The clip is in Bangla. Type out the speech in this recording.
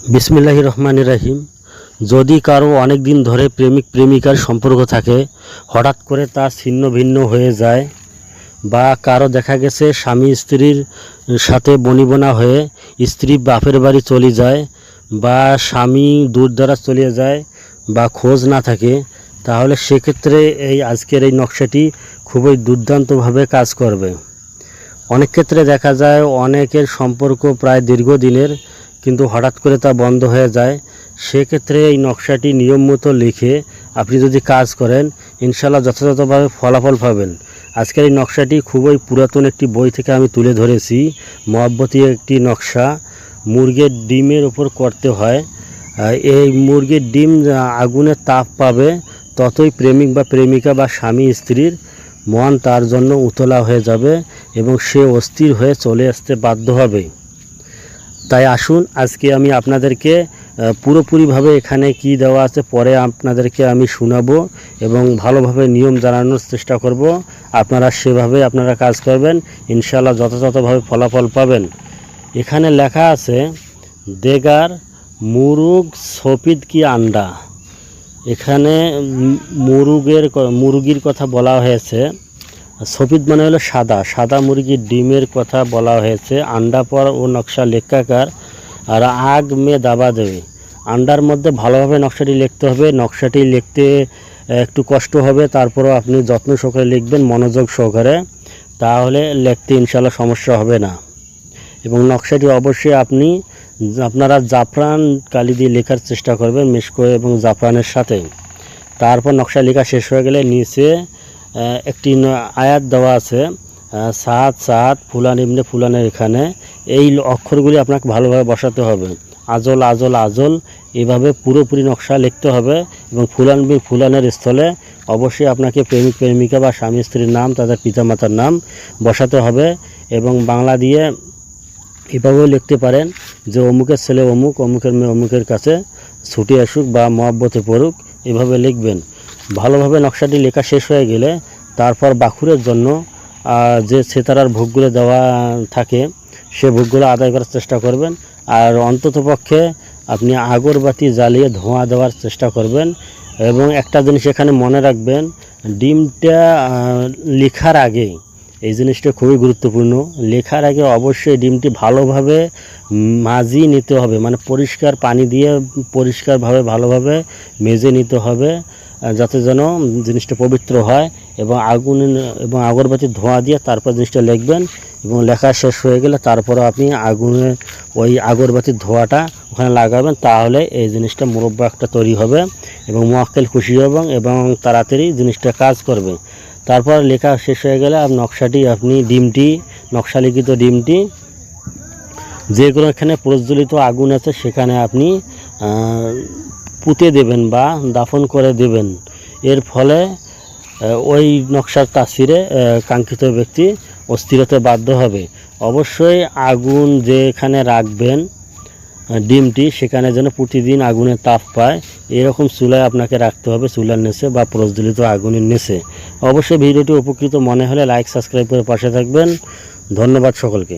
বিসমিল্লাহির রহমানির রহিম। যদি কারো অনেক দিন ধরে প্রেমিক প্রেমিকার সম্পর্ক থাকে, হঠাৎ করে তা ছিন্ন ভিন্ন হয়ে যায়, বা কারো দেখা গেছে স্বামী স্ত্রীর সাথে বনিবনা হয়ে স্ত্রী বাপের বাড়ি চলে যায়, বা স্বামী দূর দরাজ চলে যায়, বা খোঁজ না থাকে, তাহলে সেক্ষেত্রে আজকের এই নকশাটি খুবই দুর্দান্তভাবে কাজ করবে। অনেক ক্ষেত্রে দেখা যায় অনেকের সম্পর্ক প্রায় দীর্ঘদিনের, কিন্তু হঠাৎ করে তা বন্ধ হয়ে যায়। সেক্ষেত্রে এই নকশাটি নিয়ম মতো লিখে আপনি যদি কাজ করেন, ইনশাল্লাহ যথাযথভাবে ফলাফল পাবেন। আজকের এই নকশাটি খুবই পুরাতন একটি বই থেকে আমি তুলে ধরেছি। মহব্বতী একটি নকশা, মুরগির ডিমের উপর করতে হয়। এই মুরগির ডিম আগুনের তাপ পাবে, ততই প্রেমিক বা প্রেমিকা বা স্বামী স্ত্রীর মন তার জন্য উতলা হয়ে যাবে এবং সে অস্থির হয়ে চলে আসতে বাধ্য হবে। তাই আসুন আজকে আমি আপনাদেরকে পুরোপুরিভাবে এখানে কি দেওয়া আছে পরে আপনাদেরকে আমি শোনাবো এবং ভালোভাবে নিয়ম জানানোর চেষ্টা করব। আপনারা সেভাবে আপনারা কাজ করবেন, ইনশাআল্লাহ যথাযথভাবে ফলাফল পাবেন। এখানে লেখা আছে দেগার মুরুগ সফিদ কি আন্ডা। এখানে মুরগির কথা বলা হয়েছে। সফিদ মানে হলো সাদা, সাদা মুরগির ডিমের কথা বলা হয়েছে। আন্ডা পর ও নকশা লেখাকার আর আগ মে দাবা দেবে। আন্ডার মধ্যে ভালোভাবে নকশাটি লিখতে হবে। নকশাটি লিখতে একটু কষ্ট হবে, তারপরেও আপনি যত্ন সহকারে লিখবেন, মনোযোগ সহকারে, তাহলে লিখতে ইনশাল্লাহ সমস্যা হবে না। এবং নকশাটি অবশ্যই আপনারা জাফরান কালি দিয়ে লেখার চেষ্টা করবেন, মেশকো এবং জাফরানের সাথে। তারপর নকশা লেখা শেষ হয়ে গেলে নিচে একটি আয়াত দেওয়া আছে, সাত সাত ফুলান ইবনে ফুলানের। এখানে এই অক্ষরগুলি আপনাকে ভালোভাবে বসাতে হবে। আজল আজল আজল, এভাবে পুরোপুরি নকশা লিখতে হবে। এবং ফুলান বি ফুলানের স্থলে অবশ্যই আপনাকে প্রেমিক প্রেমিকা বা স্বামী স্ত্রীর নাম, তাদের পিতামাতার নাম বসাতে হবে। এবং বাংলা দিয়ে এভাবেও লিখতে পারেন যে অমুকের ছেলে অমুক, অমুকের মেয়ে অমুকের কাছে ছুটে আসুক বা মহব্বতে পড়ুক, এভাবে লিখবেন। ভালোভাবে নকশাটি লেখা শেষ হয়ে গেলে তারপর বাখুরের জন্য যে সেতারার ভোগগুলো দেওয়া থাকে, সে ভোগগুলো আদায় করার চেষ্টা করবেন। আর অন্ততপক্ষে আপনি আগরবাতি জ্বালিয়ে ধোঁয়া দেওয়ার চেষ্টা করবেন। এবং একটা জিনিস এখানে মনে রাখবেন, ডিমটা লেখার আগে, এই জিনিসটা খুবই গুরুত্বপূর্ণ, লেখার আগে অবশ্যই ডিমটি ভালোভাবে মাজিয়ে নিতে হবে, মানে পরিষ্কার পানি দিয়ে পরিষ্কারভাবে ভালোভাবে মেজে নিতে হবে, যাতে যেন জিনিসটা পবিত্র হয়। এবং আগরবাতির ধোঁয়া দিয়ে তারপর জিনিসটা লিখবেন। এবং লেখা শেষ হয়ে গেলে তারপরে আপনি ওই আগরবাতির ধোঁয়াটা ওখানে লাগাবেন, তাহলে এই জিনিসটা মুরব্বা একটা তৈরি হবে এবং মুয়াক্কেল খুশি হবে এবং তাড়াতাড়ি জিনিসটা কাজ করবে। তারপর লেখা শেষ হয়ে গেলে আপনি নকশা লিখিত ডিমটি যে কোনো এখানে প্রজ্বলিত আগুন আছে সেখানে আপনি পুঁতে দেবেন বা দাফন করে দেবেন। এর ফলে ওই নকশার তাসিরে কাঙ্ক্ষিত ব্যক্তি অস্থির হতে বাধ্য হবে। অবশ্যই আগুন যেখানে রাখবেন ডিমটি, সেখানে যেন প্রতিদিন আগুনের তাপ পায়, এরকম চুলায় আপনাকে রাখতে হবে, চুলার নিচে বা প্রজ্বলিত আগুনের নিচে। অবশ্যই ভিডিওটি উপকৃত মনে হলে লাইক সাবস্ক্রাইব করে পাশে থাকবেন। ধন্যবাদ সকলকে।